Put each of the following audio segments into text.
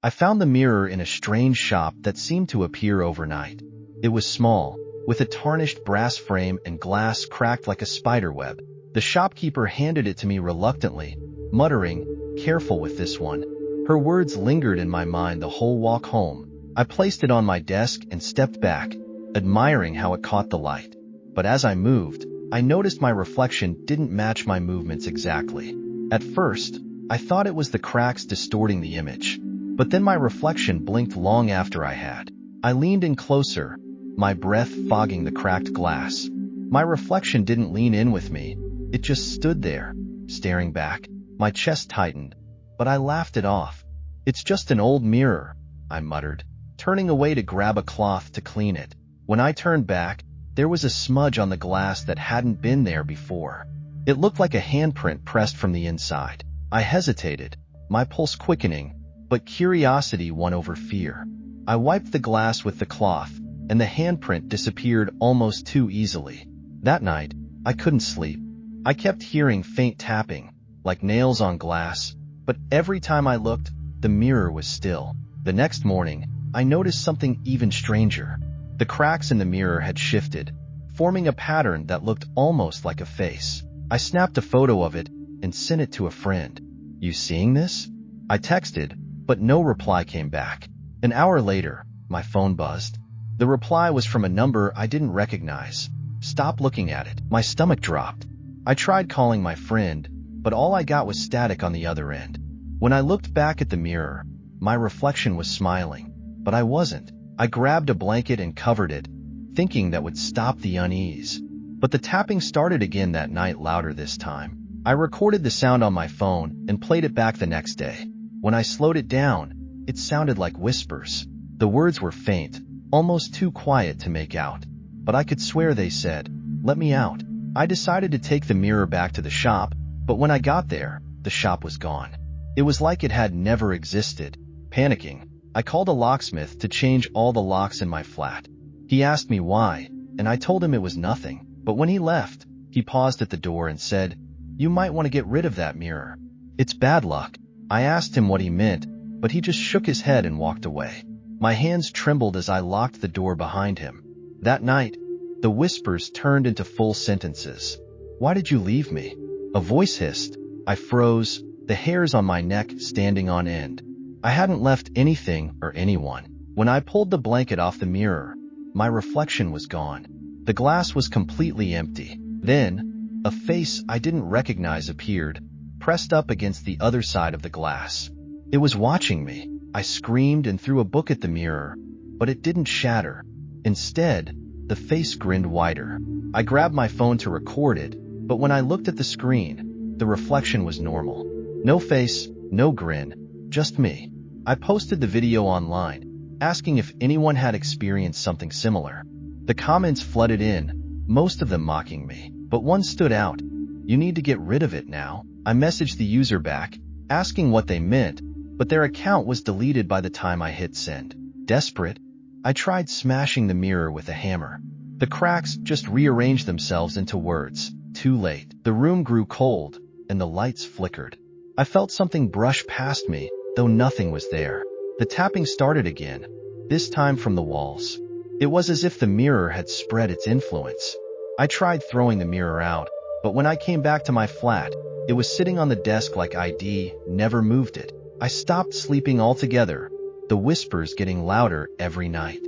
I found the mirror in a strange shop that seemed to appear overnight. It was small, with a tarnished brass frame and glass cracked like a spider web. The shopkeeper handed it to me reluctantly, muttering, "Careful with this one." Her words lingered in my mind the whole walk home. I placed it on my desk and stepped back, admiring how it caught the light. But as I moved, I noticed my reflection didn't match my movements exactly. At first, I thought it was the cracks distorting the image. But then my reflection blinked long after I had. I leaned in closer, my breath fogging the cracked glass. My reflection didn't lean in with me. It just stood there, staring back. My chest tightened, but I laughed it off. "It's just an old mirror," I muttered, turning away to grab a cloth to clean it. When I turned back, there was a smudge on the glass that hadn't been there before. It looked like a handprint pressed from the inside. I hesitated, my pulse quickening, but curiosity won over fear. I wiped the glass with the cloth, and the handprint disappeared almost too easily. That night, I couldn't sleep. I kept hearing faint tapping, like nails on glass, but every time I looked, the mirror was still. The next morning, I noticed something even stranger. The cracks in the mirror had shifted, forming a pattern that looked almost like a face. I snapped a photo of it and sent it to a friend. "You seeing this?" I texted, but no reply came back. An hour later, my phone buzzed. The reply was from a number I didn't recognize. "Stop looking at it." My stomach dropped. I tried calling my friend, but all I got was static on the other end. When I looked back at the mirror, my reflection was smiling, but I wasn't. I grabbed a blanket and covered it, thinking that would stop the unease. But the tapping started again that night, louder this time. I recorded the sound on my phone and played it back the next day. When I slowed it down, it sounded like whispers. The words were faint, almost too quiet to make out, but I could swear they said, "Let me out." I decided to take the mirror back to the shop, but when I got there, the shop was gone. It was like it had never existed. Panicking, I called a locksmith to change all the locks in my flat. He asked me why, and I told him it was nothing. But when he left, he paused at the door and said, "You might want to get rid of that mirror. It's bad luck." I asked him what he meant, but he just shook his head and walked away. My hands trembled as I locked the door behind him. That night, the whispers turned into full sentences. "Why did you leave me?" A voice hissed. I froze, the hairs on my neck standing on end. I hadn't left anything or anyone. When I pulled the blanket off the mirror, my reflection was gone. The glass was completely empty. Then, a face I didn't recognize appeared, pressed up against the other side of the glass. It was watching me. I screamed and threw a book at the mirror, but it didn't shatter. Instead, the face grinned wider. I grabbed my phone to record it, but when I looked at the screen, the reflection was normal. No face, no grin, just me. I posted the video online, asking if anyone had experienced something similar. The comments flooded in, most of them mocking me, but one stood out. "You need to get rid of it now." I messaged the user back, asking what they meant, but their account was deleted by the time I hit send. Desperate, I tried smashing the mirror with a hammer. The cracks just rearranged themselves into words. Too late. The room grew cold, and the lights flickered. I felt something brush past me, though nothing was there. The tapping started again, this time from the walls. It was as if the mirror had spread its influence. I tried throwing the mirror out, but when I came back to my flat, it was sitting on the desk like I'd never moved it. I stopped sleeping altogether, the whispers getting louder every night.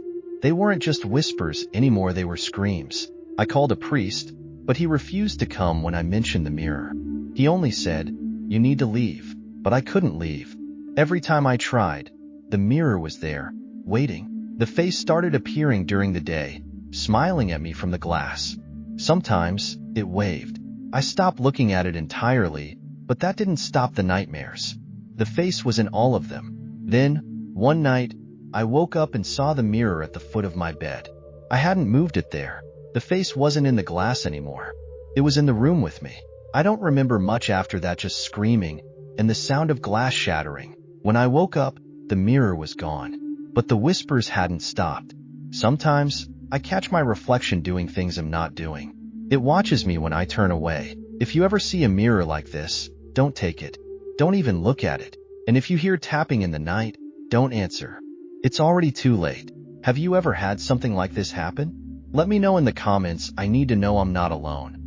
They weren't just whispers anymore, they were screams. I called a priest, but he refused to come when I mentioned the mirror. He only said, "You need to leave." But I couldn't leave. Every time I tried, the mirror was there, waiting. The face started appearing during the day, smiling at me from the glass. Sometimes, it waved. I stopped looking at it entirely, but that didn't stop the nightmares. The face was in all of them. Then, one night, I woke up and saw the mirror at the foot of my bed. I hadn't moved it there. The face wasn't in the glass anymore. It was in the room with me. I don't remember much after that, just screaming and the sound of glass shattering. When I woke up, the mirror was gone. But the whispers hadn't stopped. Sometimes, I catch my reflection doing things I'm not doing. It watches me when I turn away. If you ever see a mirror like this, don't take it. Don't even look at it. And if you hear tapping in the night, Don't answer. It's already too late. Have you ever had something like this happen? Let me know in the comments. I need to know I'm not alone.